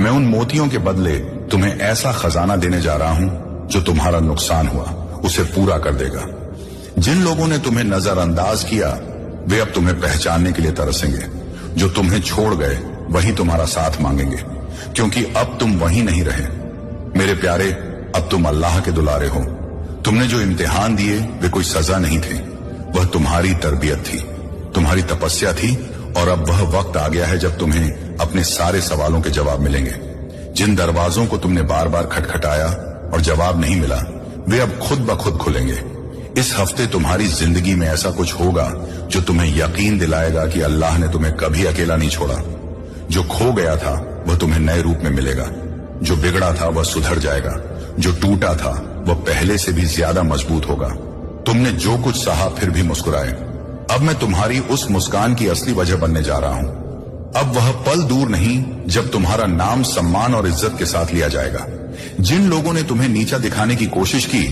मैं उन मोतियों के बदले तुम्हें ऐसा खजाना देने जा रहा हूं जो तुम्हारा नुकसान हुआ उसे पूरा कर देगा। जिन लोगों ने तुम्हें नजरअंदाज किया वे अब तुम्हें पहचानने के लिए तरसेंगे। जो तुम्हें छोड़ गए वही तुम्हारा साथ मांगेंगे, क्योंकि अब तुम वहीं नहीं रहे। मेरे प्यारे, अब तुम अल्लाह के दुलारे हो। तुमने जो इम्तिहान दिए वे कोई सजा नहीं थे, वह तुम्हारी तरबियत थी, तुम्हारी तपस्या थी। और अब वह वक्त आ गया है जब तुम्हें अपने सारे सवालों के जवाब मिलेंगे। जिन दरवाजों को तुमने बार बार खटखटाया और जवाब नहीं मिला वे अब खुद ब खुद खुलेंगे। इस हफ्ते तुम्हारी जिंदगी में ऐसा कुछ होगा जो तुम्हें यकीन दिलाएगा कि अल्लाह ने तुम्हें कभी अकेला नहीं छोड़ा। जो खो गया था वह तुम्हें नए रूप में मिलेगा। जो बिगड़ा था वह सुधर जाएगा। जो टूटा था वह पहले से भी ज्यादा मजबूत होगा। तुमने जो कुछ सहा फिर भी मुस्कुराए। अब मैं तुम्हारी उस मुस्कान की असली वजह बनने जा रहा हूं। अब वह पल दूर नहीं जब तुम्हारा नाम सम्मान और इज्जत के साथ लिया जाएगा। जिन लोगों ने तुम्हें नीचा दिखाने की कोशिश की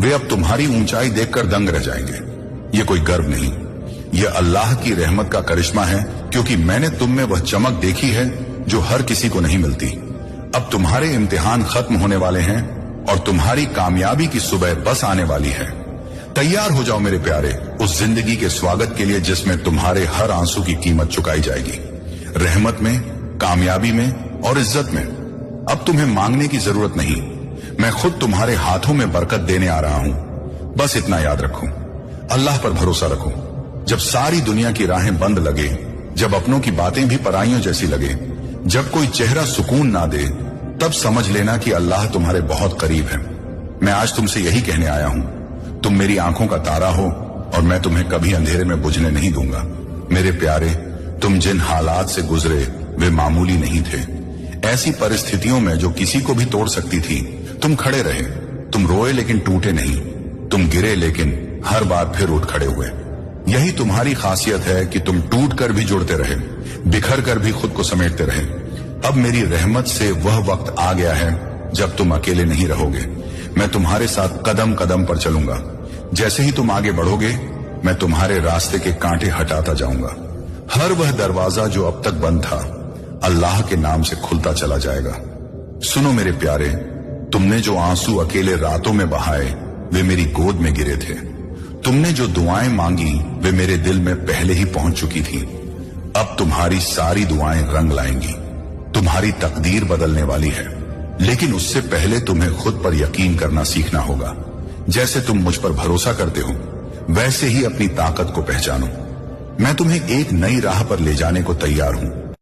वे अब तुम्हारी ऊंचाई देखकर दंग रह जाएंगे। ये कोई गर्व नहीं, यह अल्लाह की रहमत का करिश्मा है, क्योंकि मैंने तुम में वह चमक देखी है जो हर किसी को नहीं मिलती। अब तुम्हारे इम्तिहान खत्म होने वाले हैं और तुम्हारी कामयाबी की सुबह बस आने वाली है। तैयार हो जाओ मेरे प्यारे उस जिंदगी के स्वागत के लिए जिसमें तुम्हारे हर आंसू की कीमत चुकाई जाएगी। रहमत में, कामयाबी में और इज्जत में। अब तुम्हें मांगने की जरूरत नहीं, मैं खुद तुम्हारे हाथों में बरकत देने आ रहा हूं। बस इतना याद रखो, अल्लाह पर भरोसा रखो। जब सारी दुनिया की राहें बंद लगे, जब अपनों की बातें भी पराइयों जैसी लगे, जब कोई चेहरा सुकून ना दे, तब समझ लेना कि अल्लाह तुम्हारे बहुत करीब है। मैं आज तुमसे यही कहने आया हूं, तुम मेरी आंखों का तारा हो और मैं तुम्हें कभी अंधेरे में बुझने नहीं दूंगा। मेरे प्यारे, तुम जिन हालात से गुजरे वे मामूली नहीं थे। ऐसी परिस्थितियों में जो किसी को भी तोड़ सकती थी, तुम खड़े रहे। तुम रोए लेकिन टूटे नहीं, तुम गिरे लेकिन हर बार फिर उठ खड़े हुए। यही तुम्हारी खासियत है कि तुम टूट कर भी जुड़ते रहे, बिखर कर भी खुद को समेटते रहे। अब मेरी रहमत से वह वक्त आ गया है जब तुम अकेले नहीं रहोगे। मैं तुम्हारे साथ कदम कदम पर चलूंगा। जैसे ही तुम आगे बढ़ोगे मैं तुम्हारे रास्ते के कांटे हटाता जाऊंगा। हर वह दरवाजा जो अब तक बंद था अल्लाह के नाम से खुलता चला जाएगा। सुनो मेरे प्यारे, तुमने जो आंसू अकेले रातों में बहाए वे मेरी गोद में गिरे थे। तुमने जो दुआएं मांगी वे मेरे दिल में पहले ही पहुंच चुकी थी। अब तुम्हारी सारी दुआएं रंग लाएंगी। तुम्हारी तकदीर बदलने वाली है, लेकिन उससे पहले तुम्हें खुद पर यकीन करना सीखना होगा। जैसे तुम मुझ पर भरोसा करते हो वैसे ही अपनी ताकत को पहचानो। मैं तुम्हें एक नई राह पर ले जाने को तैयार हूं।